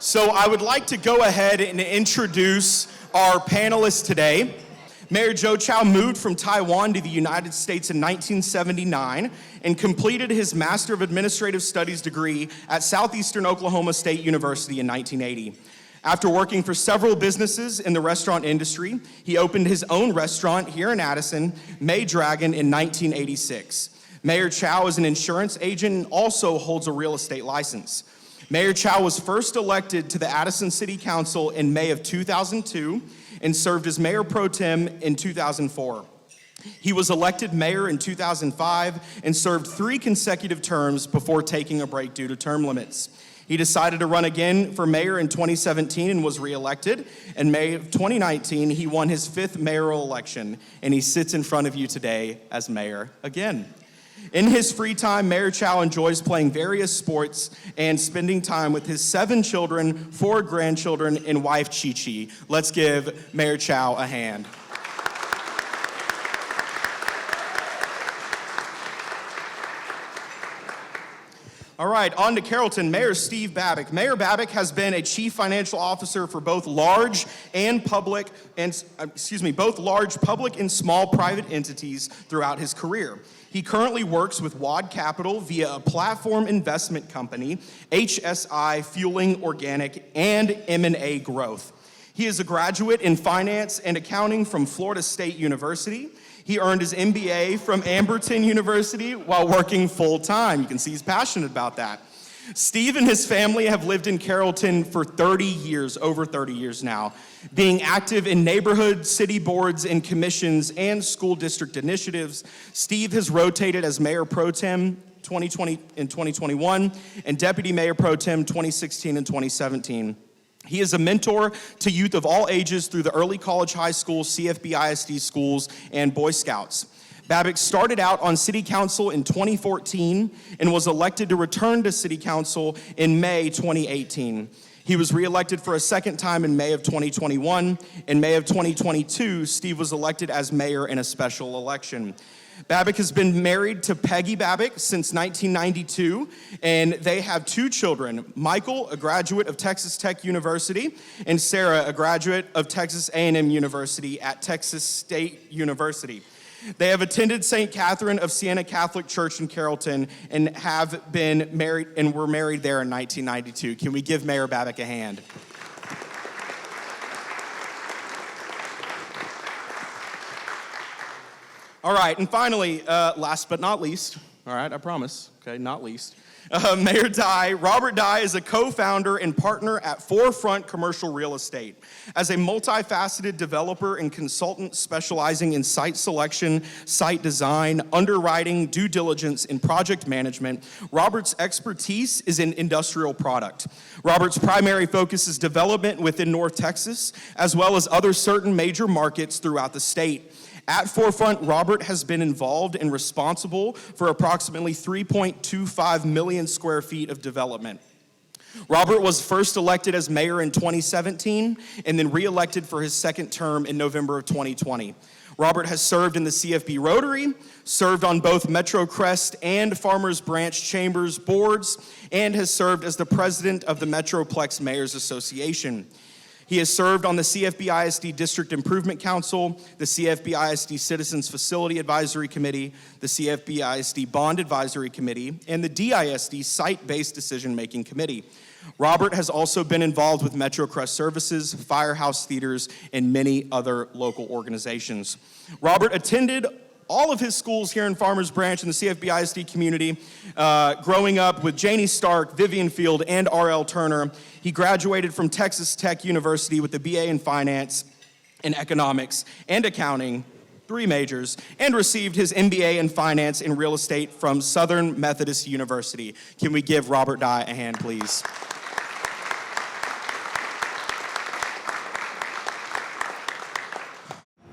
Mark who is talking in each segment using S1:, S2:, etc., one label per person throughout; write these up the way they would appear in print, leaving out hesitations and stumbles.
S1: So I would like to go ahead and introduce our panelists today. Mayor Joe Chow moved from Taiwan to the United States in 1979 and completed his Master of Administrative Studies degree at Southeastern Oklahoma State University in 1980. After working for several businesses in the restaurant industry, he opened his own restaurant here in Addison, May Dragon, in 1986. Mayor Chow is an insurance agent and also holds a real estate license. Mayor Chow was first elected to the Addison City Council in May of 2002 and served as Mayor Pro Tem in 2004. He was elected mayor in 2005 and served 3 consecutive terms before taking a break due to term limits. He decided to run again for mayor in 2017 and was reelected. In May of 2019, he won his 5th mayoral election, and he sits in front of you today as mayor again. In his free time, Mayor Chow enjoys playing various sports and spending time with his 7 children, 4 grandchildren, and wife Chi-Chi. Let's give Mayor Chow a hand. All right, on to Carrollton. Mayor Steve Babick. Mayor Babick has been a chief financial officer for both large public and small private entities throughout his career. He currently works with Wad Capital via a platform investment company, HSI Fueling Organic, and M&A Growth. He is a graduate in finance and accounting from Florida State University. He earned his MBA from Amberton University while working full-time. You can see he's passionate about that. Steve and his family have lived in Carrollton for 30 years, over 30 years now, being active in neighborhood, city boards, and commissions, and school district initiatives. Steve has rotated as Mayor Pro Tem 2020 and 2021, and Deputy Mayor Pro Tem 2016 and 2017. He is a mentor to youth of all ages through the early college, high school, CFB ISD schools, and Boy Scouts. Babick started out on City Council in 2014 and was elected to return to City Council in May 2018. He was reelected for a second time in May of 2021. In May of 2022, Steve was elected as mayor in a special election. Babick has been married to Peggy Babick since 1992, and they have 2 children, Michael, a graduate of Texas Tech University, and Sarah, a graduate of Texas A&M University at Texas State University. They have attended St. Catherine of Siena Catholic Church in Carrollton and have been married and were married there in 1992. Can we give Mayor Babick a hand? All right, and finally, last but not least, all right, I promise, okay, not least, Mayor Dye. Robert Dye is a co-founder and partner at Forefront Commercial Real Estate. As a multifaceted developer and consultant specializing in site selection, site design, underwriting, due diligence, and project management, Robert's expertise is in industrial product. Robert's primary focus is development within North Texas, as well as other certain major markets throughout the state. At Forefront, Robert has been involved and responsible for approximately 3.25 million square feet of development. Robert was first elected as mayor in 2017 and then re-elected for his second term in November of 2020. Robert has served in the CFB Rotary, served on both Metro Crest and Farmers Branch Chambers boards, and has served as the president of the Metroplex Mayors Association. He has served on the CFB ISD District Improvement Council, the CFB ISD Citizens Facility Advisory Committee, the CFB ISD Bond Advisory Committee, and the DISD Site-Based Decision-Making Committee. Robert has also been involved with Metro Crest Services, Firehouse Theaters, and many other local organizations. Robert attended all of his schools here in Farmers Branch in the CFB ISD community, growing up with Janie Stark, Vivian Field, and R.L. Turner. He graduated from Texas Tech University with a BA in Finance and Economics and Accounting, 3 majors, and received his MBA in Finance and Real Estate from Southern Methodist University. Can we give Robert Dye a hand, please?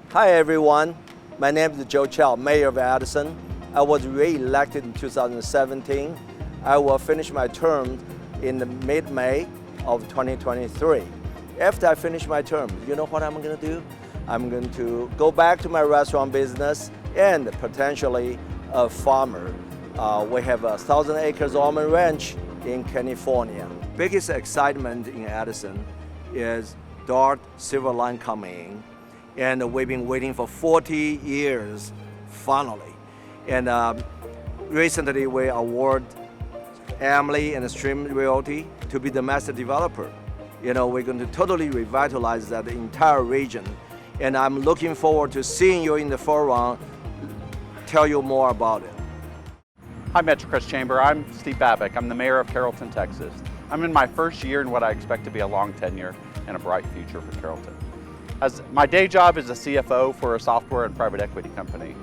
S2: Hi, everyone. My name is Joe Chow, Mayor of Addison. I was re-elected in 2017. I will finish my term in the mid-May of 2023. After I finish my term, you know what I'm going to do? I'm going to go back to my restaurant business and potentially a farmer. We have a 1,000 acres almond ranch in California. Biggest excitement in Addison is Dart Silver Line coming in, and we've been waiting for 40 years, finally. And recently we award Emily and Stream Realty to be the master developer. You know, we're going to totally revitalize that entire region. And I'm looking forward to seeing you in the forum, tell you more about it.
S3: Hi, MetroCrest Chamber. I'm Steve Babick. I'm the mayor of Carrollton, Texas. I'm in my first year in what I expect to be a long tenure and a bright future for Carrollton. As my day job is a CFO for a software and private equity company.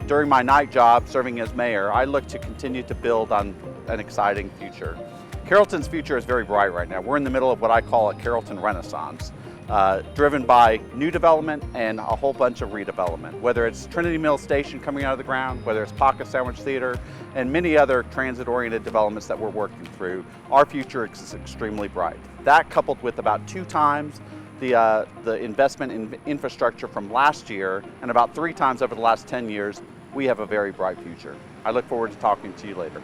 S3: During my night job serving as mayor, I look to continue to build on an exciting future. Carrollton's future is very bright right now. We're in the middle of what I call a Carrollton Renaissance, driven by new development and a whole bunch of redevelopment, whether it's Trinity Mill Station coming out of the ground, whether it's Pocket Sandwich Theater, and many other transit-oriented developments that we're working through. Our future is extremely bright. That, coupled with about 2 times the investment in infrastructure from last year and about 3 times over the last 10 years, we have a very bright future. I look forward to talking to you later.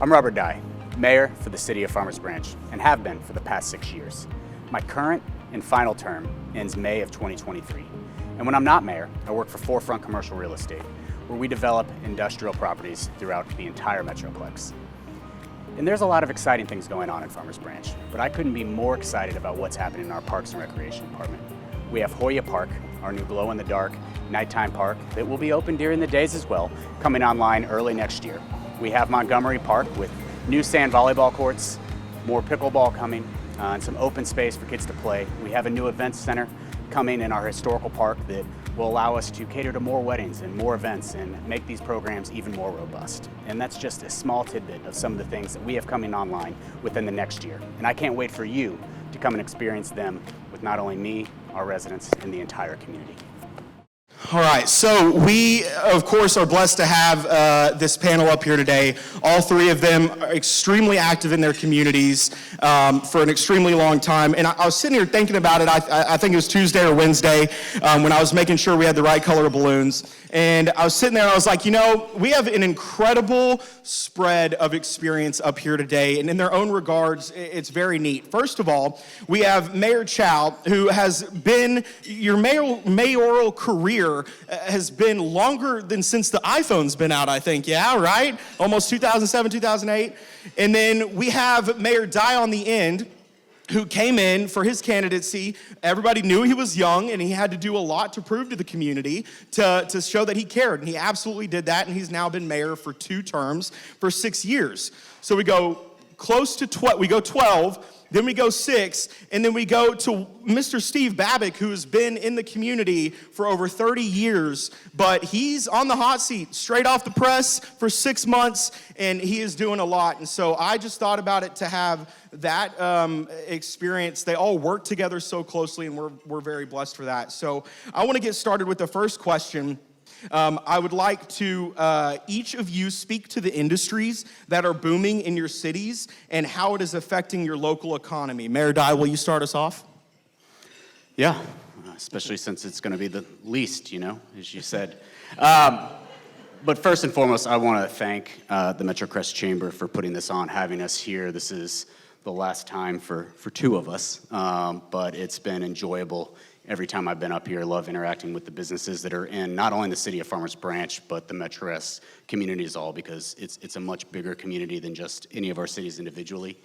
S4: I'm Robert Dye, mayor for the city of Farmers Branch, and have been for the past 6 years. My current and final term ends May of 2023. And when I'm not mayor, I work for 4Front Commercial Real Estate, where we develop industrial properties throughout the entire Metroplex. And there's a lot of exciting things going on in Farmers Branch, but I couldn't be more excited about what's happening in our Parks and Recreation Department. We have Hoya Park, our new glow-in-the-dark nighttime park that will be open during the days as well, coming online early next year. We have Montgomery Park with new sand volleyball courts, more pickleball coming, and some open space for kids to play. We have a new events center coming in our historical park that will allow us to cater to more weddings and more events and make these programs even more robust. And that's just a small tidbit of some of the things that we have coming online within the next year. And I can't wait for you to come and experience them with not only me, our residents, and the entire community.
S1: All right, so we, of course, are blessed to have this panel up here today. All 3 of them are extremely active in their communities for an extremely long time. And I was sitting here thinking about it, I think it was Tuesday or Wednesday, when I was making sure we had the right color balloons. And I was sitting there and I was like, you know, we have an incredible spread of experience up here today. And in their own regards, it's very neat. First of all, we have Mayor Chow, who has been, your mayoral career has been longer than since the iPhone's been out, I think. Yeah, right? Almost 2007, 2008. And then we have Mayor Dye on the end, who came in for his candidacy. Everybody knew he was young and he had to do a lot to prove to the community to show that he cared. And he absolutely did that. And he's now been mayor for 2 terms for 6 years. So we go close to 12, we go 12, then we go 6, and then we go to Mr. Steve Babick, who's been in the community for over 30 years, but he's on the hot seat, straight off the press for 6 months, and he is doing a lot. And so I just thought about it to have that experience. They all work together so closely, and we're very blessed for that. So I want to get started with the first question. I would like to each of you speak to the industries that are booming in your cities and how it is affecting your local economy. Mayor Dye, will you start us off?
S4: Yeah, especially since it's going to be the least, you know, as you said. But first and foremost, I want to thank the MetroCrest Chamber for putting this on, having us here. This is the last time for 2 of us, but it's been enjoyable. Every time I've been up here, I love interacting with the businesses that are in not only the city of Farmers Branch, but the MetroCrest community as all, because it's a much bigger community than just any of our cities individually.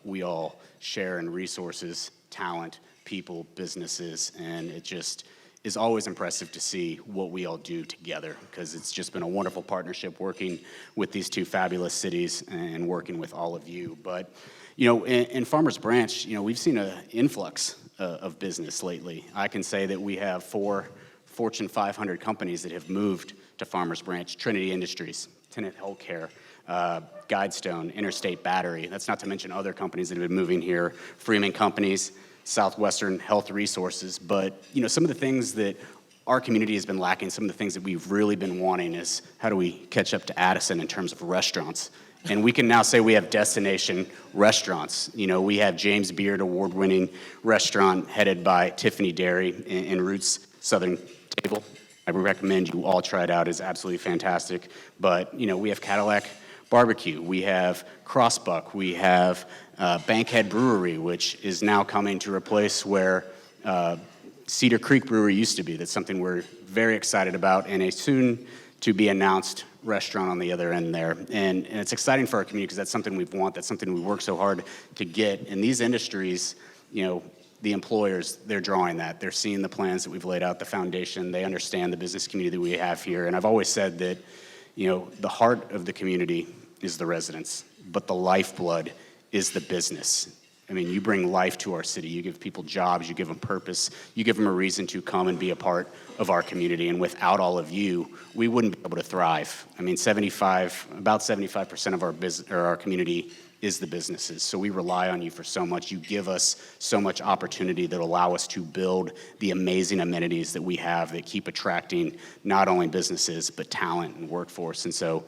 S4: We all share in resources, talent, people, businesses, and it just is always impressive to see what we all do together, because it's just been a wonderful partnership working with these 2 fabulous cities and working with all of you. But, you know, in Farmers Branch, you know, we've seen an influx of business lately. I can say that we have 4 Fortune 500 companies that have moved to Farmers Branch: Trinity Industries, Tenet Healthcare, Guidestone, Interstate Battery. That's not to mention other companies that have been moving here, Freeman Companies, Southwestern Health Resources. But, you know, some of the things that our community has been lacking, some of the things that we've really been wanting is how do we catch up to Addison in terms of restaurants? And we can now say we have destination restaurants. You know, we have James Beard award-winning restaurant headed by Tiffany Dairy in Roots Southern Table. I would recommend you all try it out. It's absolutely fantastic. But, you know, we have Cadillac barbecue. We have Crossbuck. We have Bankhead Brewery, which is now coming to replace where Cedar Creek Brewery used to be. That's something we're very excited about, and a soon-to-be announced restaurant on the other end there. And it's exciting for our community because that's something we want. That's something we work so hard to get. In these industries, you know, the employers, they're drawing that. They're seeing the plans that we've laid out, the foundation. They understand the business community that we have here. And I've always said that, you know, the heart of the community is the residents, but the lifeblood is the business. I mean, you bring life to our city. You give people jobs, you give them purpose, you give them a reason to come and be a part of our community. And without all of you, we wouldn't be able to thrive. I mean, about 75% of our community is the businesses. So we rely on you for so much. You give us so much opportunity that allow us to build the amazing amenities that we have that keep attracting not only businesses, but talent and workforce. And so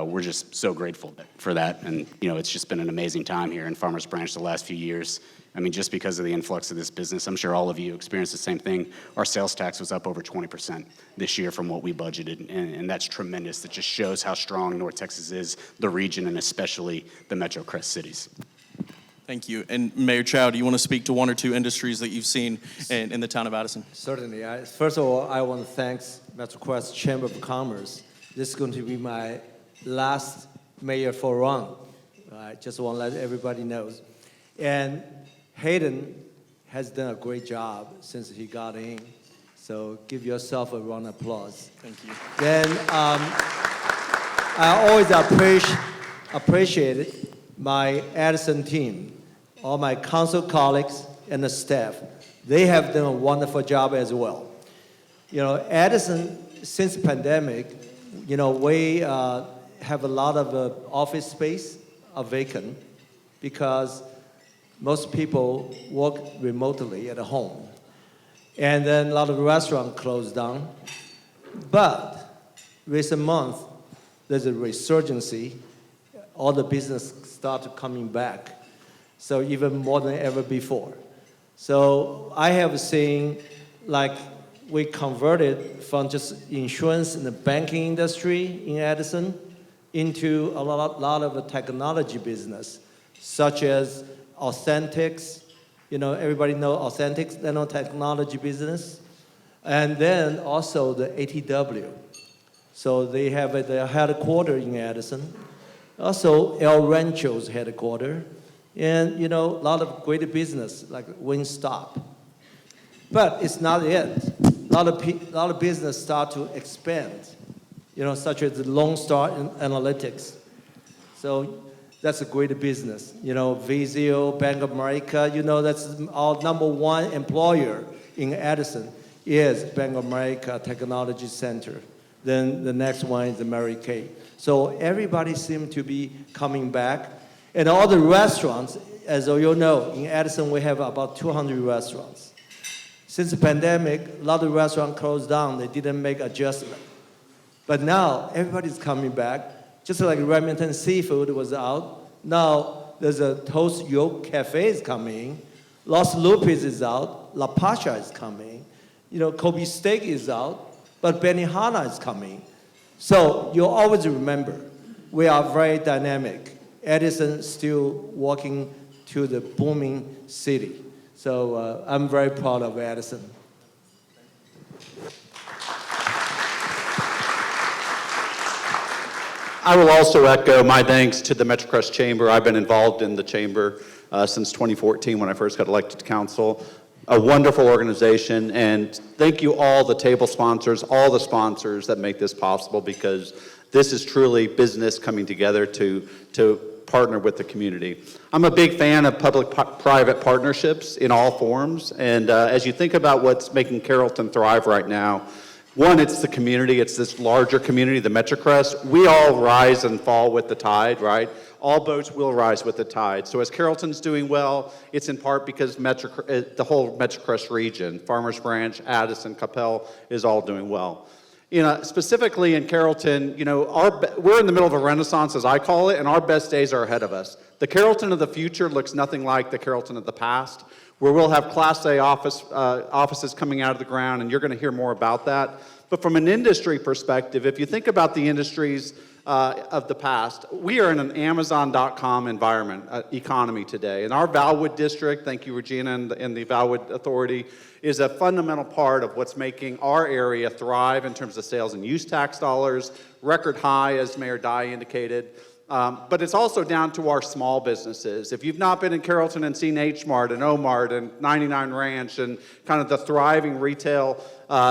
S4: we're just so grateful for that. And, you know, it's just been an amazing time here in Farmers Branch the last few years. I mean, just because of the influx of this business, I'm sure all of you experienced the same thing. Our sales tax was up over 20% this year from what we budgeted, and that's tremendous. That just shows how strong North Texas is, the region, and especially the Metro Crest cities.
S1: Thank you. And Mayor Chow, do you want to speak to one or two industries that you've seen in the town of Addison?
S2: Certainly. First of all, I want to thank Metro Crest Chamber of Commerce. This is going to be my last Mayor Forum. I just want to let everybody know. And Hayden has done a great job since he got in. So give yourself a round of applause.
S1: Thank you.
S2: Then I always appreciate my Addison team, all my council colleagues and the staff. They have done a wonderful job as well. You know, Addison, since the pandemic, you know, we have a lot of office space vacant because most people work remotely at home. And then a lot of restaurants closed down. But recent month, there's a resurgency. All the business started coming back. So even more than ever before. So I have seen, like, we converted from just insurance and the banking industry in Addison into a lot of the technology business, such as Authentics. You know, everybody know Authentics, nanotechnology business. And then also the ATW. So they have their headquarters in Addison. Also El Rancho's headquarters. And, you know, a lot of great business like Wingstop. But it's not it. A lot of business start to expand, you know, such as the Lone Star Analytics. So that's a great business. You know, Vizio, Bank of America, you know, that's our number one employer in Addison is Bank of America Technology Center. Then the next one is the Mary Kay. So everybody seems to be coming back. And all the restaurants, as you know, in Addison we have about 200 restaurants. Since the pandemic, a lot of restaurants closed down. They didn't make adjustment. But now everybody's coming back. Just like Remington Seafood was out. Now there's a Toast Yolk Cafe is coming. Los Lupis is out. La Pasha is coming. You know, Kobe Steak is out. But Benihana is coming. So you always remember, we are very dynamic. Addison still walking to the booming city. So I'm very proud of Addison.
S3: I will also echo my thanks to the Metro Crest Chamber. I've been involved in the chamber since 2014 when I first got elected to council. A wonderful organization, and thank you all the table sponsors, all the sponsors that make this possible, because this is truly business coming together to partner with the community. I'm a big fan of public-private partnerships in all forms, and as you think about what's making Carrollton thrive right now, one, it's the community, it's this larger community, the Metro Crest. We all rise and fall with the tide, right? All boats will rise with the tide. So as Carrollton's doing well, it's in part because the whole Metro Crest region, Farmers Branch, Addison, Capel, is all doing well. You know, specifically in Carrollton, you know, we're in the middle of a renaissance, as I call it, and our best days are ahead of us. The Carrollton of the future looks nothing like the Carrollton of the past, where we'll have Class A offices coming out of the ground, and you're going to hear more about that. But from an industry perspective, if you think about the industries of the past. We are in an Amazon.com environment, economy today. And our Valwood district, thank you, Regina, and the Valwood Authority, is a fundamental part of what's making our area thrive in terms of sales and use tax dollars, record high, as Mayor Dye indicated. But it's also down to our small businesses. If you've not been in Carrollton and seen H Mart and O Mart and 99 Ranch and kind of the thriving retail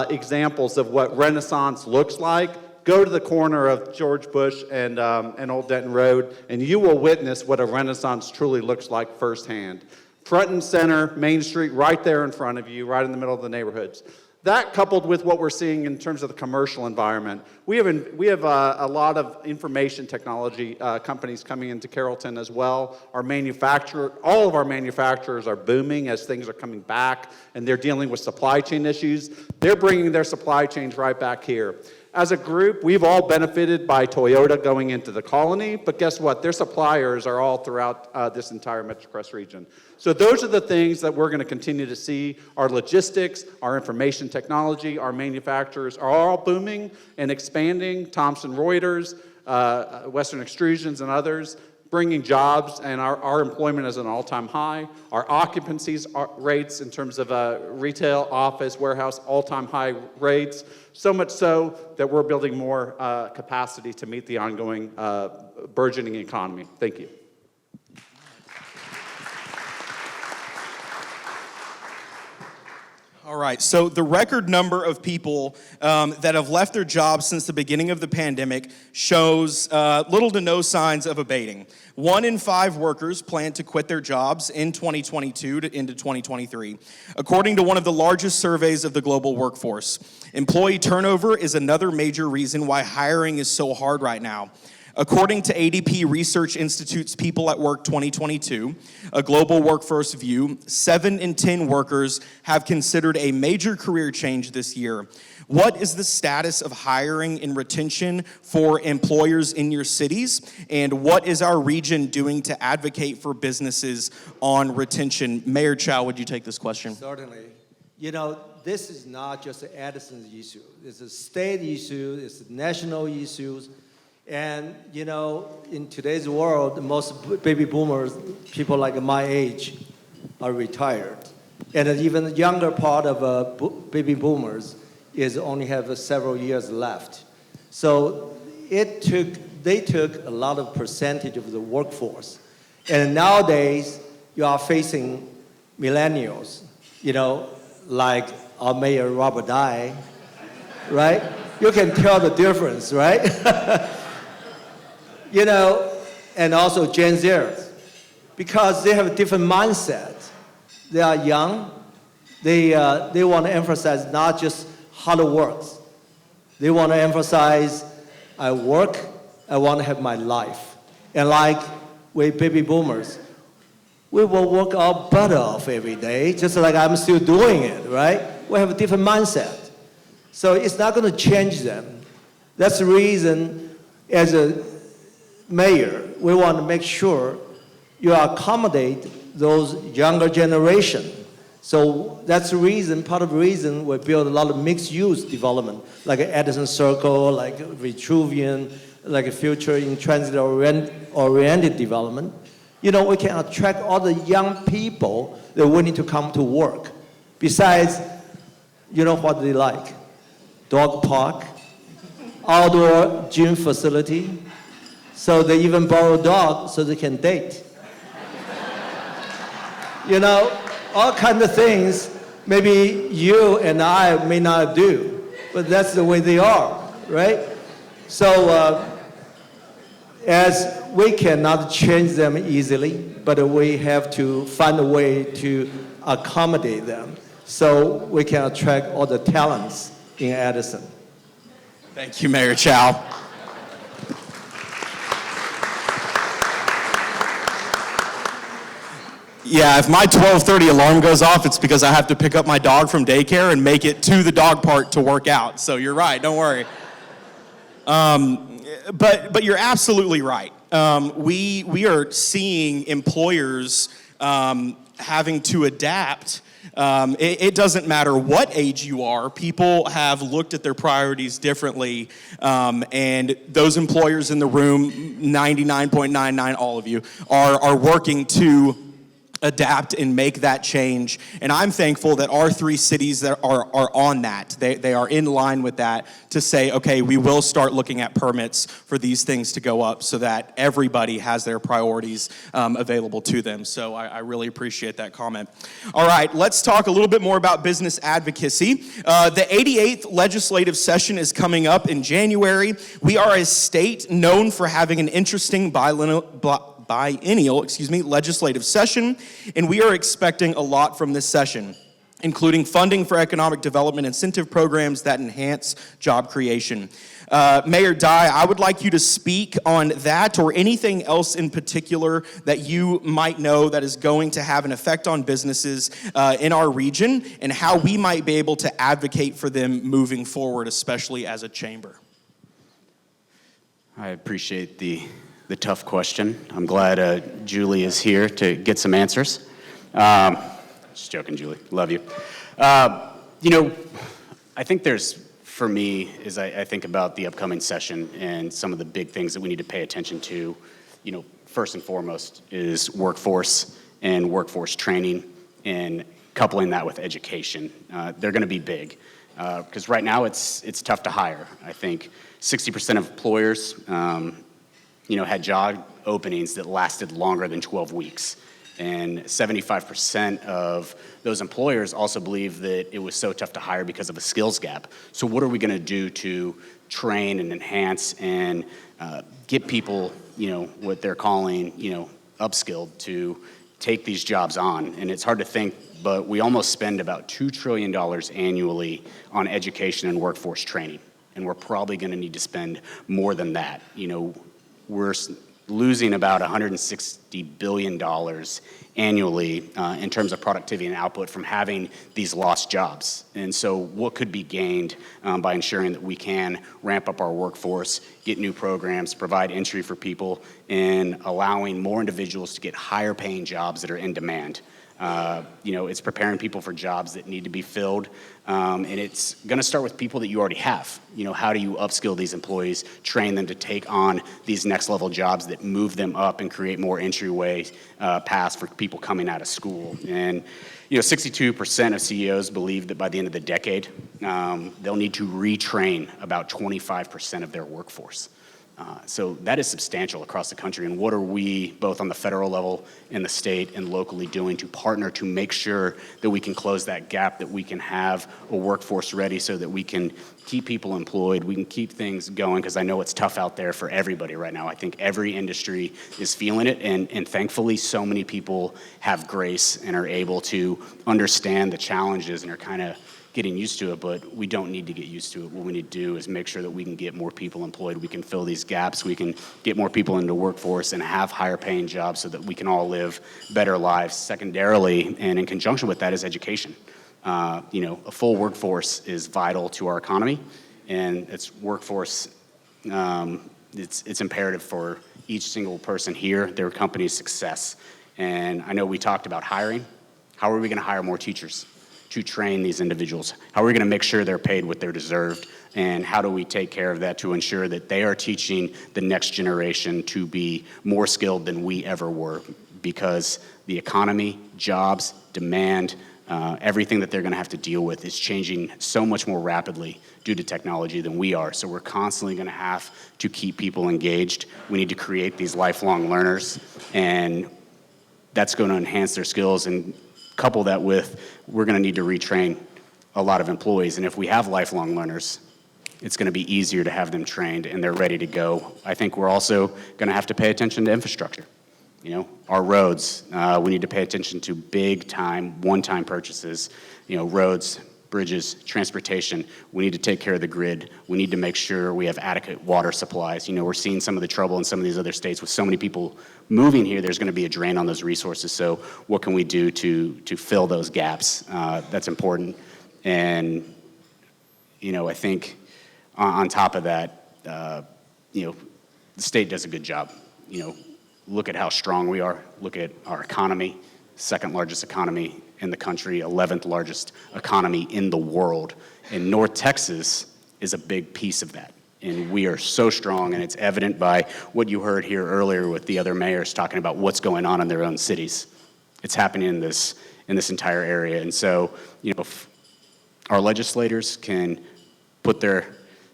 S3: examples of what Renaissance looks like, go to the corner of George Bush and Old Denton Road, and you will witness what a Renaissance truly looks like firsthand. Front and center, Main Street, right there in front of you, right in the middle of the neighborhoods. That coupled with what we're seeing in terms of the commercial environment, we have a lot of information technology companies coming into Carrollton as well. All of our manufacturers are booming as things are coming back and they're dealing with supply chain issues. They're bringing their supply chains right back here. As a group, we've all benefited by Toyota going into the colony, but guess what? Their suppliers are all throughout this entire MetroCrest region. So those are the things that we're going to continue to see. Our logistics, our information technology, our manufacturers are all booming and expanding. Thomson Reuters, Western Extrusions, and others, bringing jobs, and our employment is at an all-time high. Our occupancies rates in terms of retail, office, warehouse, all-time high rates. So much so that we're building more capacity to meet the ongoing burgeoning economy. Thank you.
S1: All right, so the record number of people that have left their jobs since the beginning of the pandemic shows little to no signs of abating. 1 in 5 workers plan to quit their jobs in 2022 into 2023, according to one of the largest surveys of the global workforce. Employee turnover is another major reason why hiring is so hard right now. According to ADP Research Institute's People at Work 2022, a global workforce view, 7 in 10 workers have considered a major career change this year. What is the status of hiring and retention for employers in your cities? And what is our region doing to advocate for businesses on retention? Mayor Chow, would you take this question?
S2: Certainly. You know, this is not just Addison's issue. It's a state issue, it's a national issue. And, you know, in today's world, most baby boomers, people like my age, are retired. And even the younger part of baby boomers is only have several years left. So they took a lot of percentage of the workforce. And nowadays, you are facing millennials, you know, like our Mayor Robert Dye, right? You can tell the difference, right? You know, and also Gen Zers, because they have a different mindset. They are young. They want to emphasize not just hard work. They want to emphasize, I work, I want to have my life. And like we baby boomers, we will work our butt off every day, just like I'm still doing it, right? We have a different mindset. So it's not going to change them. That's the reason, as a mayor, we want to make sure you accommodate those younger generation. So that's the reason, part of the reason we build a lot of mixed-use development, like Addison Circle, like Vitruvian, like a future in transit-oriented development. You know, we can attract all the young people that are willing to come to work. Besides, you know what they like? Dog park, outdoor gym facility. So they even borrow dogs so they can date. You know, all kinds of things maybe you and I may not do, but that's the way they are, right? So as we cannot change them easily, but we have to find a way to accommodate them so we can attract all the talents in Addison.
S1: Thank you, Mayor Chow. Yeah, if my 12:30 alarm goes off, it's because I have to pick up my dog from daycare and make it to the dog park to work out. So you're right, don't worry. But you're absolutely right. We are seeing employers having to adapt. It doesn't matter what age you are. People have looked at their priorities differently, and those employers in the room, 99.99, all of you, are working to adapt and make that change. And I'm thankful that our three cities that are on that, they are in line with that to say, okay, we will start looking at permits for these things to go up so that everybody has their priorities available to them. So I really appreciate that comment. All right, let's talk a little bit more about business advocacy. The 88th legislative session is coming up in January. We are a state known for having an interesting biennial legislative session, and we are expecting a lot from this session, including funding for economic development incentive programs that enhance job creation. Mayor Dye, I would like you to speak on that or anything else in particular that you might know that is going to have an effect on businesses in our region and how we might be able to advocate for them moving forward, especially as a chamber.
S4: I appreciate the tough question. I'm glad Julie is here to get some answers. Just joking, Julie. Love you. You know, I think for me, as I think about the upcoming session and some of the big things that we need to pay attention to, you know, first and foremost is workforce and workforce training and coupling that with education. They're going to be big because right now it's tough to hire. I think 60% of employers had job openings that lasted longer than 12 weeks. And 75% of those employers also believe that it was so tough to hire because of a skills gap. So what are we going to do to train and enhance and get people, what they're calling, upskilled to take these jobs on? And it's hard to think, but we almost spend about $2 trillion annually on education and workforce training. And we're probably going to need to spend more than that. We're losing about $160 billion annually in terms of productivity and output from having these lost jobs. And so what could be gained by ensuring that we can ramp up our workforce, get new programs, provide entry for people, and allowing more individuals to get higher paying jobs that are in demand. It's preparing people for jobs that need to be filled, and it's going to start with people that you already have. How do you upskill these employees, train them to take on these next level jobs that move them up and create more entryway paths for people coming out of school? And 62% of CEOs believe that by the end of the decade, they'll need to retrain about 25% of their workforce. So that is substantial across the country. And what are we, both on the federal level, in the state, and locally doing to partner to make sure that we can close that gap, that we can have a workforce ready so that we can keep people employed, we can keep things going, because I know it's tough out there for everybody right now. I think every industry is feeling it, and thankfully so many people have grace and are able to understand the challenges and are kind of getting used to it, but we don't need to get used to it. What we need to do is make sure that we can get more people employed, we can fill these gaps, we can get more people into workforce and have higher paying jobs so that we can all live better lives. Secondarily, and in conjunction with that, is education. A full workforce is vital to our economy, and it's workforce, it's imperative for each single person here, their company's success. And I know we talked about hiring. How are we gonna hire more teachers to train these individuals? How are we going to make sure they're paid what they're deserved? And how do we take care of that to ensure that they are teaching the next generation to be more skilled than we ever were? Because the economy, jobs, demand, everything that they're going to have to deal with is changing so much more rapidly due to technology than we are. So we're constantly going to have to keep people engaged. We need to create these lifelong learners, and that's going to enhance their skills. And couple that with, we're going to need to retrain a lot of employees. And if we have lifelong learners, it's going to be easier to have them trained and they're ready to go. I think we're also going to have to pay attention to infrastructure. Our roads, we need to pay attention to big time, one-time purchases, roads, bridges, transportation. We need to take care of the grid. We need to make sure we have adequate water supplies. We're seeing some of the trouble in some of these other states with so many people moving here. There's going to be a drain on those resources. So what can we do to fill those gaps? That's important. And, I think on top of that, the state does a good job. Look at how strong we are. Look at our economy. second largest economy in the country, 11th largest economy in the world. And North Texas is a big piece of that. And we are so strong, and it's evident by what you heard here earlier with the other mayors talking about what's going on in their own cities. It's happening in this entire area. And so, if our legislators can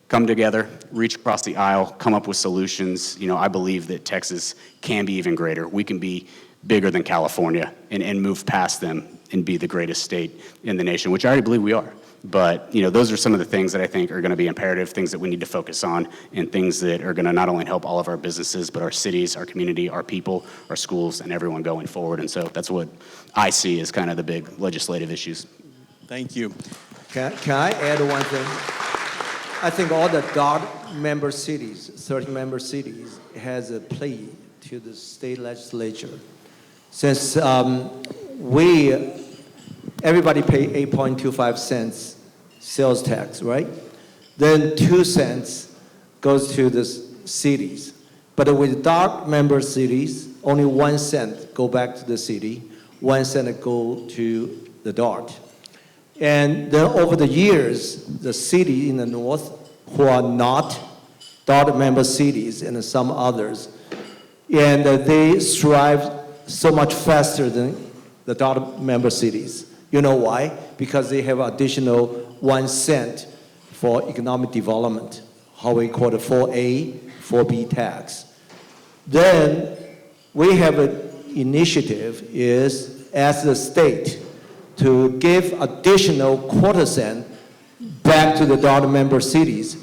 S4: come together, reach across the aisle, come up with solutions, I believe that Texas can be even greater. We can be bigger than California and move past them and be the greatest state in the nation, which I already believe we are. But, those are some of the things that I think are going to be imperative, things that we need to focus on, and things that are going to not only help all of our businesses, but our cities, our community, our people, our schools, and everyone going forward. And so that's what I see as kind of the big legislative issues.
S1: Thank you.
S2: Can I add one thing? I think all the DOT member cities, 30 member cities, has a plea to the state legislature. Since everybody pay 8.25 cents sales tax, right? Then 2 cents goes to the cities. But with DOT member cities, only 1 cent go back to the city, 1 cent go to the DOT. And then over the years, the city in the north who are not DOT member cities and some others, and they strive so much faster than the DOT member cities. You know why? Because they have additional 1 cent for economic development, how we call it 4A, 4B tax. Then we have an initiative is as the state to give additional 1/4 cent back to the DOT member cities.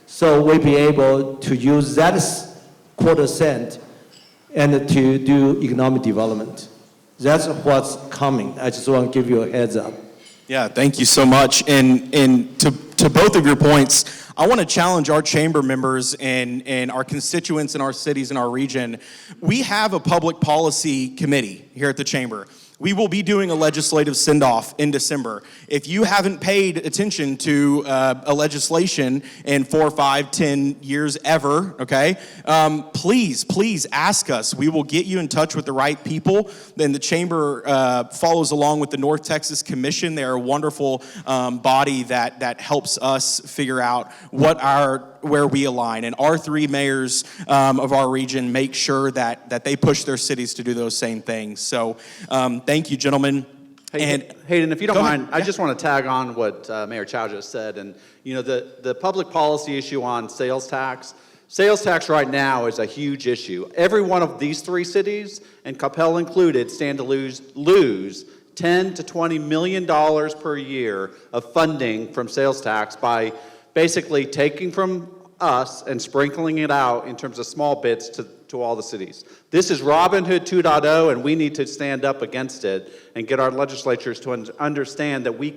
S2: So we'll be able to use that 1/4 cent and to do economic development. That's what's coming. I just want to give you a heads up.
S1: Yeah, thank you so much. And to both of your points, I want to challenge our chamber members and our constituents in our cities and our region. We have a public policy committee here at the chamber. We will be doing a legislative send-off in December. If you haven't paid attention to a legislation in 4, 5, 10 years ever, okay, please ask us. We will get you in touch with the right people. Then the chamber follows along with the North Texas Commission. They're a wonderful body that helps us figure out where we align. And our 3 mayors of our region make sure that they push their cities to do those same things. So thank you, gentlemen.
S3: Hayden, if you don't mind,
S1: ahead.
S3: I just want to tag on what Mayor Chow just said. And, the public policy issue on sales tax right now is a huge issue. Every one of these 3 cities, and Capel included, stand to lose $10 to $20 million per year of funding from sales tax by basically taking from us and sprinkling it out in terms of small bits to all the cities. This is Robin Hood 2.0, and we need to stand up against it and get our legislatures to understand that we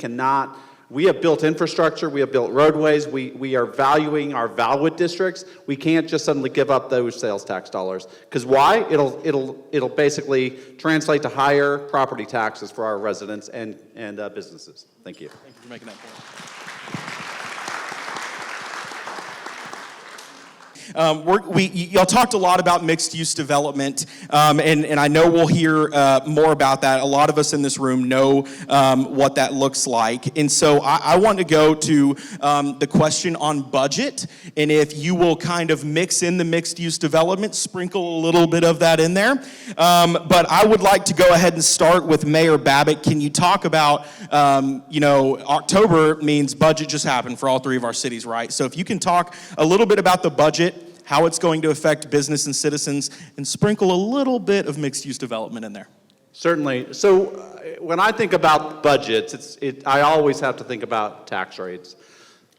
S3: have built infrastructure, we have built roadways, we are valuing our Valwood districts. We can't just suddenly give up those sales tax dollars. Because why? It'll basically translate to higher property taxes for our residents and businesses. Thank you.
S1: Thank you for making that point. Y'all talked a lot about mixed-use development, and I know we'll hear more about that. A lot of us in this room know what that looks like. And so I want to go to the question on budget, and if you will kind of mix in the mixed-use development, sprinkle a little bit of that in there. But I would like to go ahead and start with Mayor Babbitt. Can you talk about, October means budget just happened for all 3 of our cities, right? So if you can talk a little bit about the budget, how it's going to affect business and citizens, and sprinkle a little bit of mixed-use development in there.
S3: Certainly. So when I think about budgets, I always have to think about tax rates.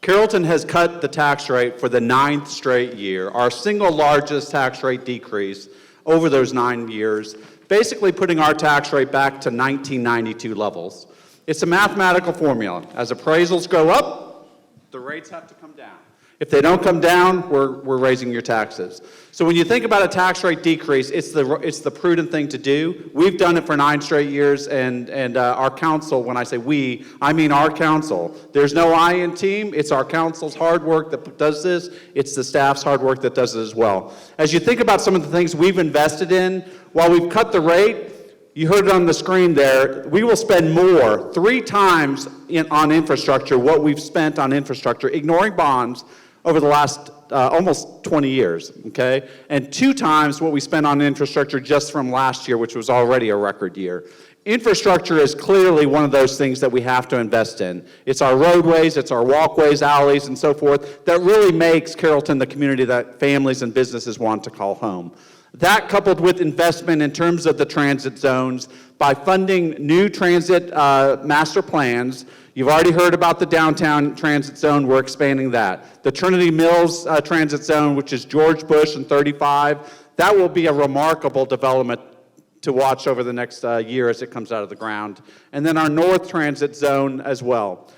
S3: Carrollton has cut the tax rate for the 9th straight year, our single largest tax rate decrease over those 9 years, basically putting our tax rate back to 1992 levels. It's a mathematical formula. As appraisals go up, the rates have to come down. If they don't come down, we're raising your taxes. So when you think about a tax rate decrease, it's the prudent thing to do. We've done it for 9 straight years, and our council, when I say we, I mean our council. There's no I in team. It's our council's hard work that does this. It's the staff's hard work that does it as well. As you think about some of the things we've invested in, while we've cut the rate, You heard it on the screen there. We will spend more, 3 times on infrastructure, what we've spent on infrastructure, ignoring bonds, over the last almost 20 years, okay? And 2 times what we spent on infrastructure just from last year, which was already a record year. Infrastructure is clearly one of those things that we have to invest in. It's our roadways, it's our walkways, alleys, and so forth that really makes Carrollton the community that families and businesses want to call home. That, coupled with investment in terms of the transit zones, by funding new transit master plans. You've already heard about the downtown transit zone. We're expanding that. The Trinity Mills transit zone, which is George Bush and 35, that will be a remarkable development to watch over the next year as it comes out of the ground. And then our North Transit Zone as well.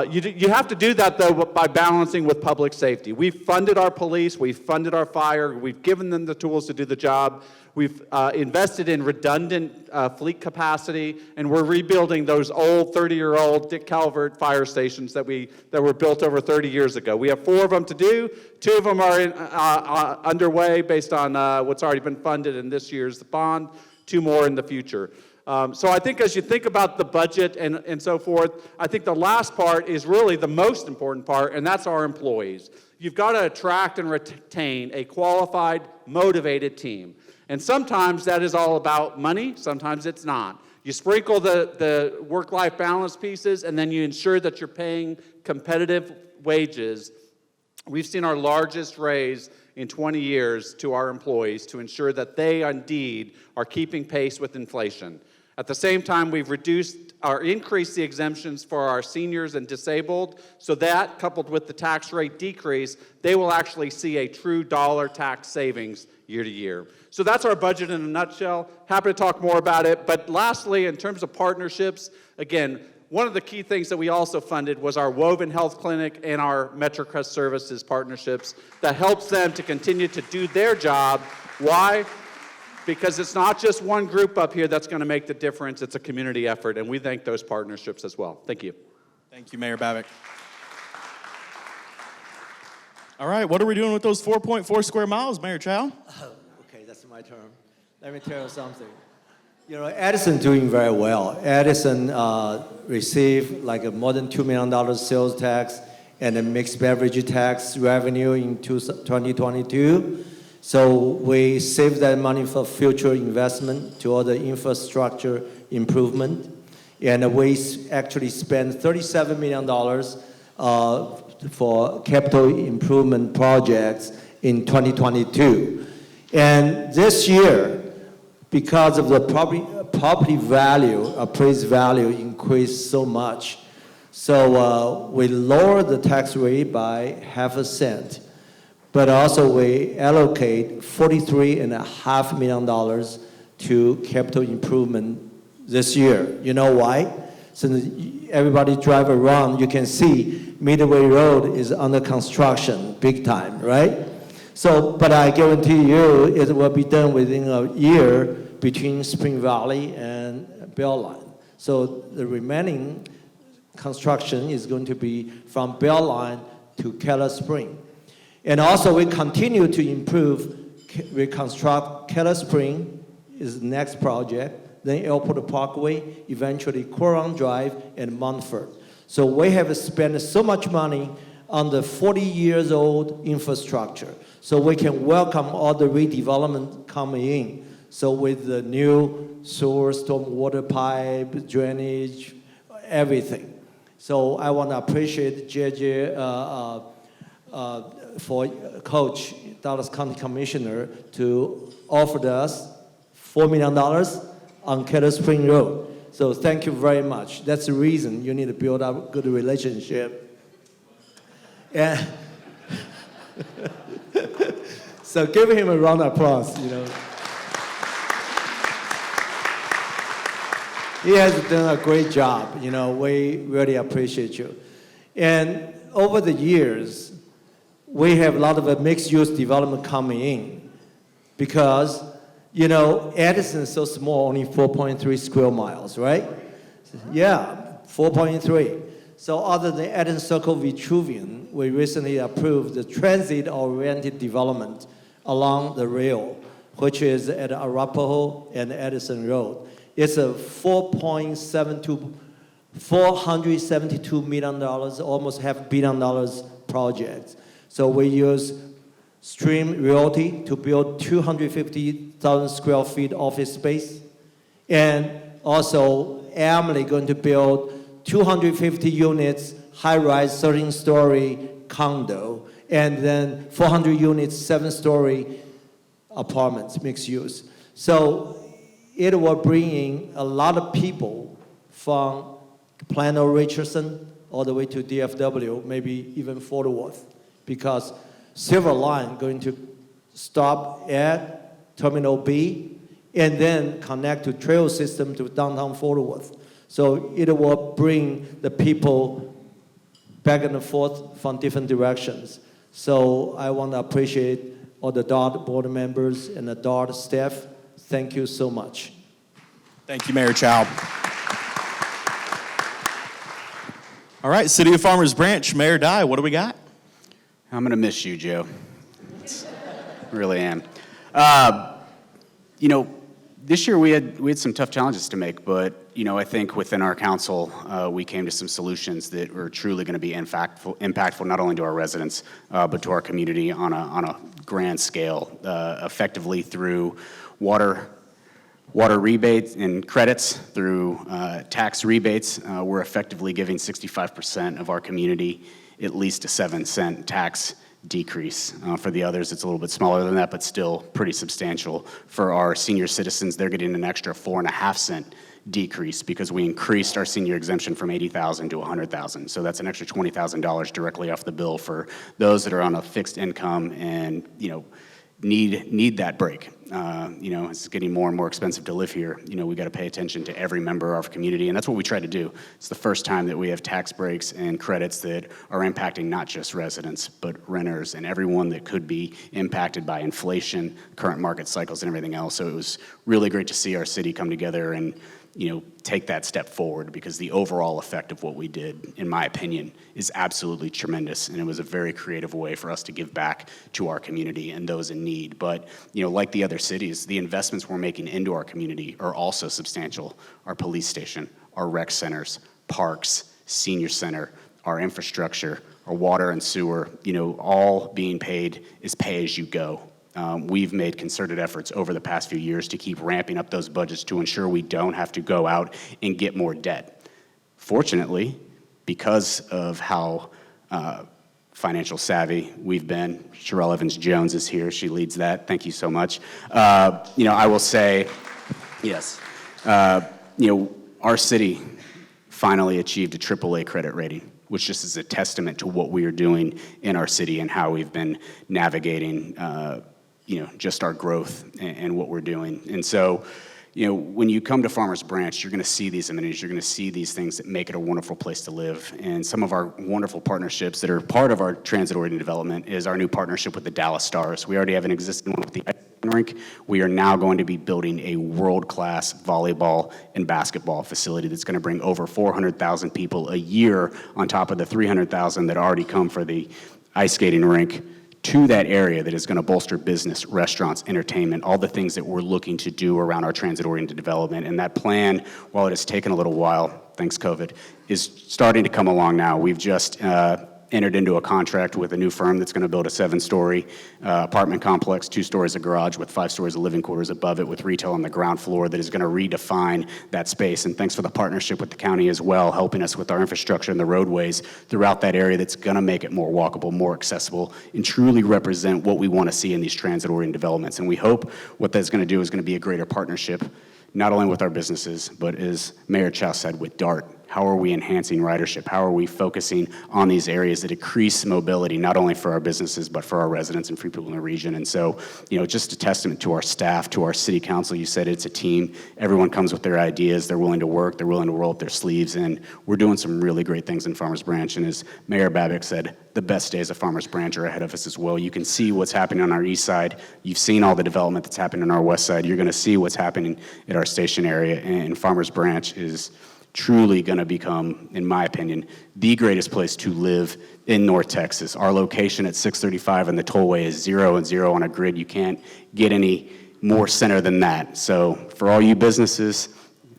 S3: You have to do that, though, by balancing with public safety. We've funded our police, we've funded our fire, we've given them the tools to do the job. We've invested in redundant fleet capacity, and we're rebuilding those old 30-year-old Dick Calvert fire stations that were built over 30 years ago. We have 4 of them to do. 2 of them are underway based on what's already been funded in this year's bond. 2 more in the future. So I think as you think about the budget and so forth, I think the last part is really the most important part, and that's our employees. You've got to attract and retain a qualified, motivated team. And sometimes that is all about money, sometimes it's not. You sprinkle the work-life balance pieces, and then you ensure that you're paying competitive wages. We've seen our largest raise in 20 years to our employees to ensure that they indeed are keeping pace with inflation. At the same time, we've increased the exemptions for our seniors and disabled, so that, coupled with the tax rate decrease, they will actually see a true dollar tax savings year to year. So that's our budget in a nutshell. Happy to talk more about it. But lastly, in terms of partnerships, again, one of the key things that we also funded was our Woven Health Clinic and our MetroCrest Services partnerships that helps them to continue to do their job. Why? Because it's not just one group up here that's going to make the difference. It's a community effort, and we thank those partnerships as well. Thank you.
S1: Thank you, Mayor Babick. All right, what are we doing with those 4.4 square miles, Mayor Chow?
S2: Okay, that's my turn. Let me tell you something. You know, Edison doing very well. Edison received like a more than $2 million sales tax and a mixed beverage tax revenue in 2022. So we saved that money for future investment to other infrastructure improvement. And we actually spent $37 million for capital improvement projects in 2022. And this year, because of the property value, appraised value increased so much, so we lowered the tax rate by ½ cent. But also we allocate $43.5 million to capital improvement this year. You know why? Since everybody drive around, you can see Midway Road is under construction, big time, right? So, but I guarantee you it will be done within a year between Spring Valley and Belline. So the remaining construction is going to be from Belline to Keller Spring. And also we continue to improve, reconstruct Keller Spring is the next project, then Airport Parkway, eventually Coron Drive and Montfort. So we have spent so much money on the 40 years old infrastructure. So we can welcome all the redevelopment coming in. So with the new sewer, stormwater pipe, drainage, everything. So I want to appreciate JJ for Coach, Dallas County Commissioner, to offer us $4 million on Keller Spring Road. So thank you very much. That's the reason you need to build up a good relationship. And so give him a round of applause, you know. He has done a great job, you know, we really appreciate you. And over the years, we have a lot of mixed-use development coming in because, you know, Edison is so small, only 4.3 square miles, right? Yeah, 4.3. So other than Edison Circle Vitruvian, we recently approved the transit-oriented development along the rail, which is at Arapahoe and Edison Road. It's a $472 million, almost $500 million project. So we use Stream Realty to build 250,000 square feet office space. And also, Emily going to build 250 units, high-rise, 13-story condo, and then 400 units, 7-story apartments, mixed use. So it will bring in a lot of people from Plano Richardson all the way to DFW, maybe even Fort Worth, because Silver Line going to stop at Terminal B and then connect to trail system to downtown Fort Worth. So it will bring the people back and forth from different directions. So I want to appreciate all the DART board members and the DART staff. Thank you so much.
S1: Thank you, Mayor Chow. All right, City of Farmers Branch, Mayor Dye, what do we got?
S4: I'm going to miss you, Joe. Really am. This year we had some tough challenges to make, but I think within our council we came to some solutions that were truly going to be impactful not only to our residents but to our community on a grand scale, effectively through water rebates and credits, through tax rebates. We're effectively giving 65% of our community at least a 7-cent tax decrease. For the others, it's a little bit smaller than that, but still pretty substantial. For our senior citizens, they're getting an extra 4.5-cent decrease because we increased our senior exemption from $80,000 to $100,000. So that's an extra $20,000 directly off the bill for those that are on a fixed income and need that break. It's getting more and more expensive to live here. We got to pay attention to every member of our community, and that's what we try to do. It's the first time that we have tax breaks and credits that are impacting not just residents, but renters and everyone that could be impacted by inflation, current market cycles, and everything else. So it was really great to see our city come together and take that step forward, because the overall effect of what we did, in my opinion, is absolutely tremendous. And it was a very creative way for us to give back to our community and those in need. But, like the other cities, the investments we're making into our community are also substantial. Our police station, our rec centers, parks, senior center, our infrastructure, our water and sewer, all being paid is pay as you go. We've made concerted efforts over the past few years to keep ramping up those budgets to ensure we don't have to go out and get more debt. Fortunately, because of how financial savvy we've been, Sherelle Evans-Jones is here. She leads that. Thank you so much. I will say, yes, our city finally achieved a AAA credit rating, which just is a testament to what we are doing in our city and how we've been navigating just our growth and what we're doing. And so, when you come to Farmers Branch, you're going to see these amenities, you're going to see these things that make it a wonderful place to live. And some of our wonderful partnerships that are part of our transit-oriented development is our new partnership with the Dallas Stars. We already have an existing one with the ice skating rink. We are now going to be building a world-class volleyball and basketball facility that's going to bring over 400,000 people a year on top of the 300,000 that already come for the ice skating rink to that area that is going to bolster business, restaurants, entertainment, all the things that we're looking to do around our transit-oriented development. And that plan, while it has taken a little while, thanks COVID, is starting to come along now. We've just entered into a contract with a new firm that's going to build a 7-story apartment complex, 2 stories of garage with 5 stories of living quarters above it, with retail on the ground floor, that is going to redefine that space. And thanks for the partnership with the county as well, helping us with our infrastructure and the roadways throughout that area that's going to make it more walkable, more accessible, and truly represent what we want to see in these transit-oriented developments. And we hope what that's going to do is going to be a greater partnership, not only with our businesses, but as Mayor Chow said, with DART. How are we enhancing ridership? How are we focusing on these areas that increase mobility, not only for our businesses, but for our residents and for people in the region? And so, just a testament to our staff, to our city council. You said it's a team. Everyone comes with their ideas. They're willing to work. They're willing to roll up their sleeves. And we're doing some really great things in Farmers Branch. And as Mayor Babbitt said, the best days of Farmers Branch are ahead of us as well. You can see what's happening on our east side. You've seen all the development that's happening on our west side. You're going to see what's happening at our station area. And Farmers Branch is truly going to become, in my opinion, the greatest place to live in North Texas. Our location at 635 and the tollway is 0 and 0 on a grid. You can't get any more center than that. So for all you businesses,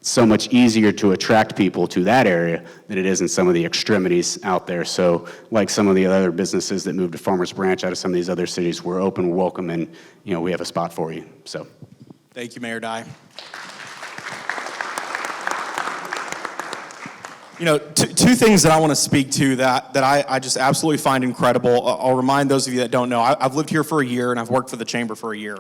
S4: so much easier to attract people to that area than it is in some of the extremities out there. So like some of the other businesses that moved to Farmers Branch out of some of these other cities, we're open, welcome, and we have a spot for you. So
S1: Thank you, Mayor Dye. Two things that I want to speak to that I just absolutely find incredible. I'll remind those of you that don't know, I've lived here for a year and I've worked for the chamber for a year.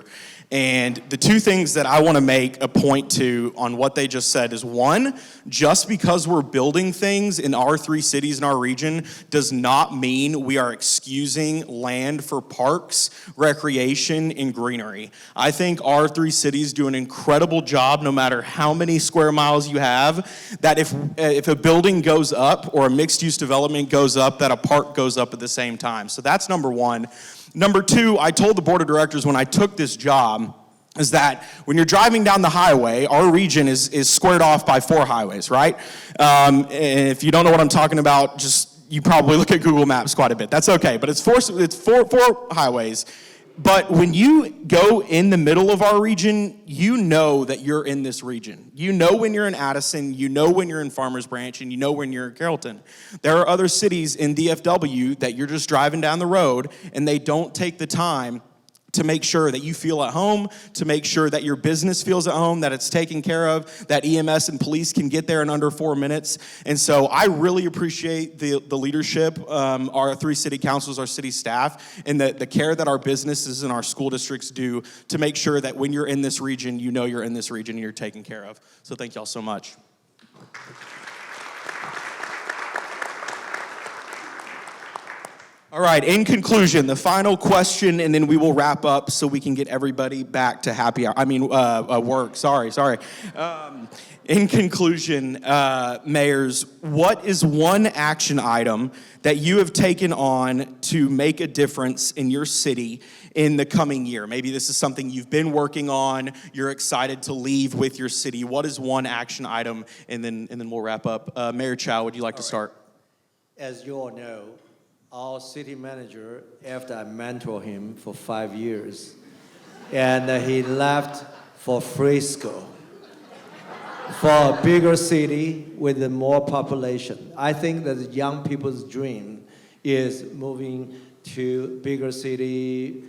S1: And the two things that I want to make a point to on what they just said is, one, just because we're building things in our 3 cities in our region does not mean we are excusing land for parks, recreation, and greenery. I think our 3 cities do an incredible job, no matter how many square miles you have, that if a building goes up or a mixed-use development goes up, that a park goes up at the same time. So that's number one. Number two, I told the board of directors when I took this job is that when you're driving down the highway, our region is squared off by 4 highways, right? And if you don't know what I'm talking about, you probably look at Google Maps quite a bit. That's okay, but it's four highways. But when you go in the middle of our region, you know that you're in this region. You know when you're in Addison, you know when you're in Farmers Branch, and you know when you're in Carrollton. There are other cities in DFW that you're just driving down the road, and they don't take the time to make sure that you feel at home, to make sure that your business feels at home, that it's taken care of, that EMS and police can get there in under 4 minutes. And so I really appreciate the leadership, our 3 city councils, our city staff, and the care that our businesses and our school districts do to make sure that when you're in this region, you know you're in this region and you're taken care of. So thank y'all so much. All right, in conclusion, the final question, and then we will wrap up so we can get everybody back to happy hour. Work, sorry. In conclusion, mayors, what is one action item that you have taken on to make a difference in your city in the coming year? Maybe this is something you've been working on, you're excited to leave with your city. What is one action item? And then we'll wrap up. Mayor Chow, would you like to start?
S2: As you all know, our city manager, after I mentored him for 5 years, and he left for Frisco, for a bigger city with more population. I think that young people's dream is moving to bigger city,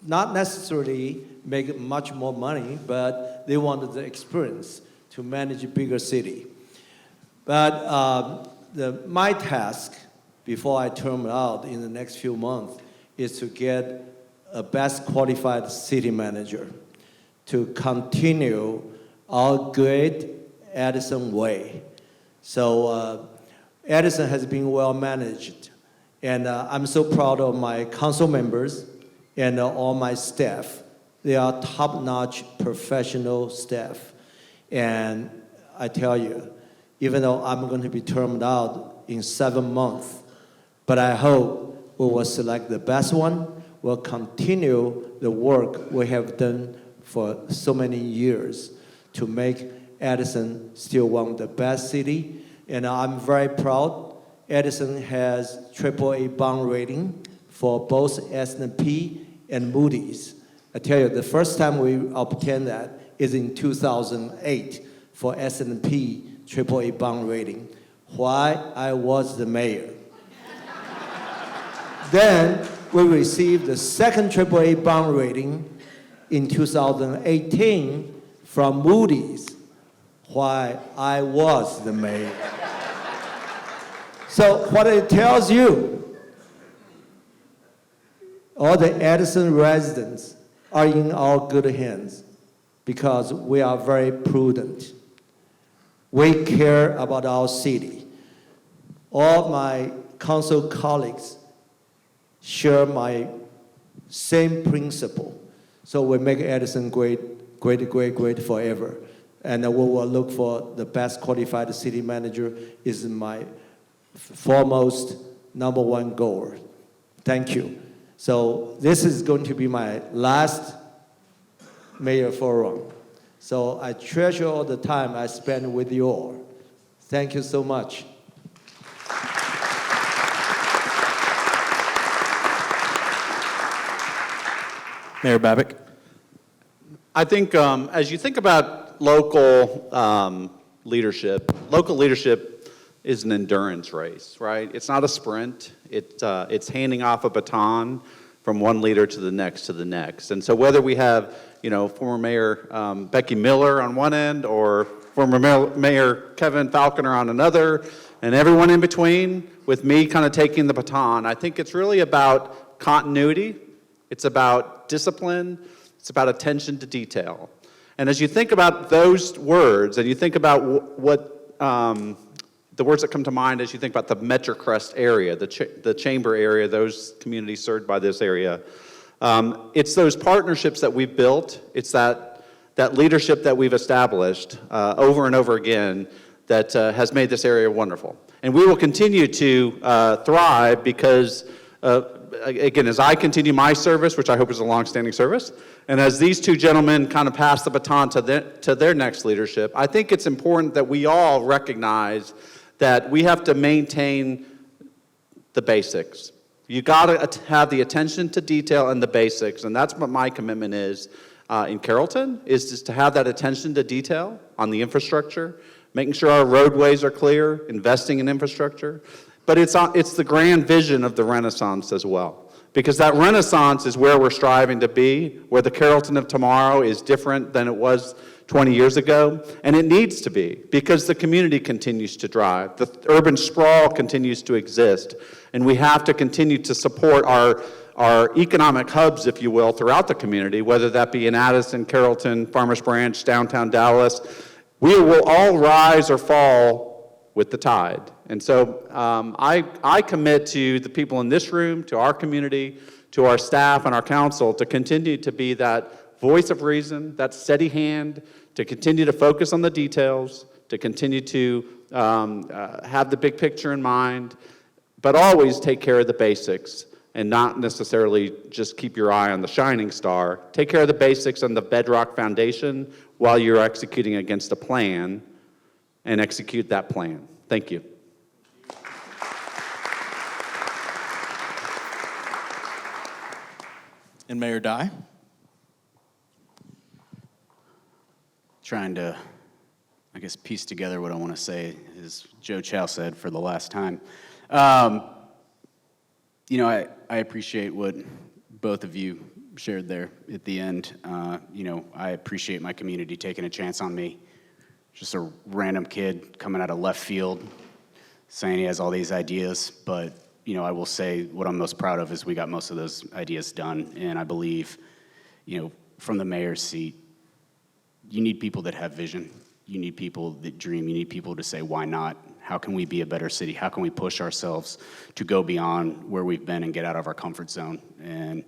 S2: not necessarily make much more money, but they wanted the experience to manage a bigger city. But my task before I term out in the next few months is to get a best qualified city manager to continue our great Addison way. So Addison has been well managed, and I'm so proud of my council members and all my staff. They are top-notch professional staff. And I tell you, even though I'm going to be termed out in 7 months, but I hope we will select the best one. We'll continue the work we have done for so many years to make Addison still one of the best city. And I'm very proud. Addison has AAA bond rating for both S&P and Moody's. I tell you, the first time we obtained that is in 2008 for S&P AAA bond rating, while I was the mayor. Then we received the second AAA bond rating in 2018 from Moody's, while I was the mayor. So what it tells you, all the Addison residents are in our good hands because we are very prudent. We care about our city. All my council colleagues share my same principle. So we make Addison great, great, great, great forever. And we will look for the best qualified city manager is my foremost #1 goal. Thank you. So this is going to be my last mayor forum. So I treasure all the time I spend with you all. Thank you so much.
S1: Mayor Babick.
S3: I think as you think about local leadership, local leadership is an endurance race, right? It's not a sprint. It's handing off a baton from one leader to the next to the next. And so whether we have, former Mayor Becky Miller on one end or former Mayor Kevin Falconer on another, and everyone in between, with me kind of taking the baton, I think it's really about continuity. It's about discipline. It's about attention to detail. And as you think about those words, and you think about what the words that come to mind as you think about the MetroCrest area, the chamber area, those communities served by this area, it's those partnerships that we've built. It's that leadership that we've established over and over again that has made this area wonderful. And we will continue to thrive because, again, as I continue my service, which I hope is a long-standing service, and as these two gentlemen kind of pass the baton to their next leadership, I think it's important that we all recognize that we have to maintain the basics. You got to have the attention to detail and the basics, and that's what my commitment is in Carrollton, is just to have that attention to detail on the infrastructure, making sure our roadways are clear, investing in infrastructure. But it's the grand vision of the Renaissance as well. Because that Renaissance is where we're striving to be, where the Carrollton of tomorrow is different than it was 20 years ago. And it needs to be, because the community continues to drive. The urban sprawl continues to exist. And we have to continue to support our economic hubs, if you will, throughout the community, whether that be in Addison, Carrollton, Farmers Branch, downtown Dallas. We will all rise or fall with the tide. And so I commit to the people in this room, to our community, to our staff and our council to continue to be that voice of reason, that steady hand, to continue to focus on the details, to continue to have the big picture in mind, but always take care of the basics and not necessarily just keep your eye on the shining star. Take care of the basics and the bedrock foundation while you're executing against a plan, and execute that plan. Thank you.
S1: And Mayor Dye?
S4: Trying to, piece together what I want to say, as Joe Chow said for the last time. I appreciate what both of you shared there at the end. I appreciate my community taking a chance on me. Just a random kid coming out of left field saying he has all these ideas, but I will say what I'm most proud of is we got most of those ideas done. And I believe, from the mayor's seat, you need people that have vision. You need people that dream. You need people to say, why not? How can we be a better city? How can we push ourselves to go beyond where we've been and get out of our comfort zone? And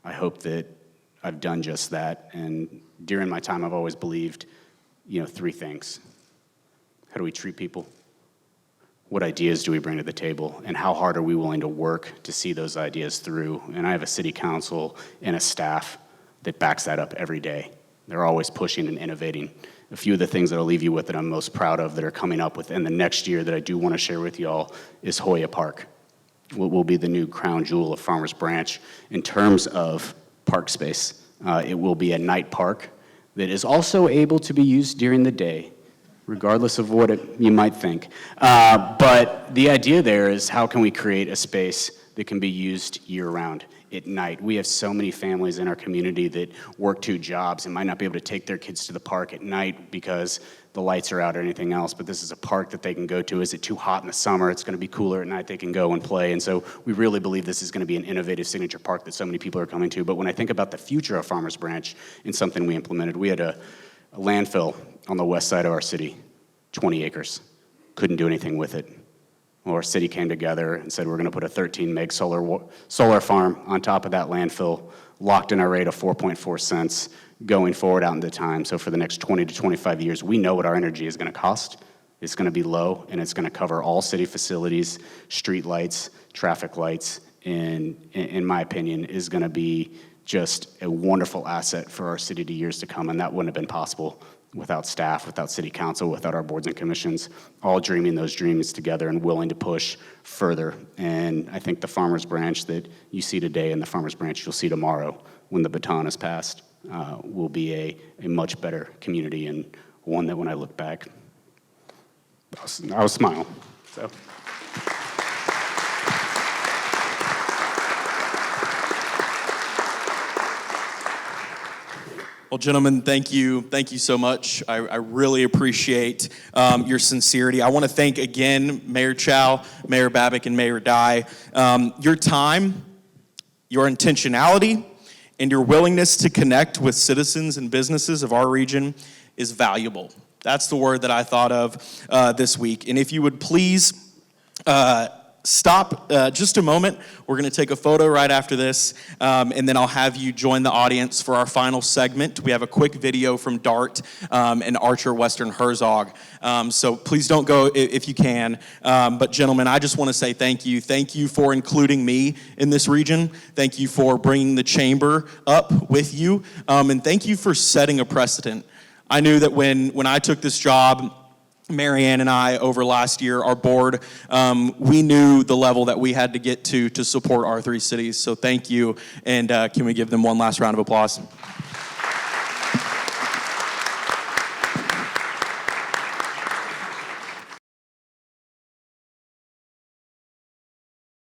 S4: I hope that I've done just that. And during my time, I've always believed, three things. How do we treat people? What ideas do we bring to the table? And how hard are we willing to work to see those ideas through? And I have a city council and a staff that backs that up every day. They're always pushing and innovating. A few of the things that I'll leave you with that I'm most proud of that are coming up within the next year that I do want to share with y'all is Hoya Park. What will be the new crown jewel of Farmers Branch in terms of park space. It will be a night park that is also able to be used during the day, regardless of what you might think. But the idea there is, how can we create a space that can be used year-round at night? We have so many families in our community that work two jobs and might not be able to take their kids to the park at night because the lights are out or anything else, but this is a park that they can go to. Is it too hot in the summer? It's going to be cooler at night. They can go and play. And so we really believe this is going to be an innovative signature park that so many people are coming to. But when I think about the future of Farmers Branch and something we implemented, we had a landfill on the west side of our city, 20 acres. Couldn't do anything with it. Well, our city came together and said, we're going to put a 13 meg solar farm on top of that landfill, locked in our rate of 4.4 cents going forward out into time. So for the next 20 to 25 years, we know what our energy is going to cost. It's going to be low, and it's going to cover all city facilities, street lights, traffic lights, and in my opinion, is going to be just a wonderful asset for our city to years to come, and that wouldn't have been possible without staff, without city council, without our boards and commissions, all dreaming those dreams together and willing to push further. And I think the Farmers Branch that you see today and the Farmers Branch you'll see tomorrow when the baton is passed will be a much better community and one that when I look back, I'll smile. So.
S1: Well, gentlemen, thank you. Thank you so much. I really appreciate your sincerity. I want to thank again Mayor Chow, Mayor Babbitt, and Mayor Dye. Your time, your intentionality, and your willingness to connect with citizens and businesses of our region is valuable. That's the word that I thought of this week. And if you would please stop just a moment. We're going to take a photo right after this, and then I'll have you join the audience for our final segment. We have a quick video from DART and Archer Western Herzog. So please don't go if you can. But gentlemen, I just want to say thank you. Thank you for including me in this region. Thank you for bringing the chamber up with you. And thank you for setting a precedent. I knew that when I took this job, Marianne and I, over last year, our board, we knew the level that we had to get to support our three cities. So thank you, and can we give them one last round of applause?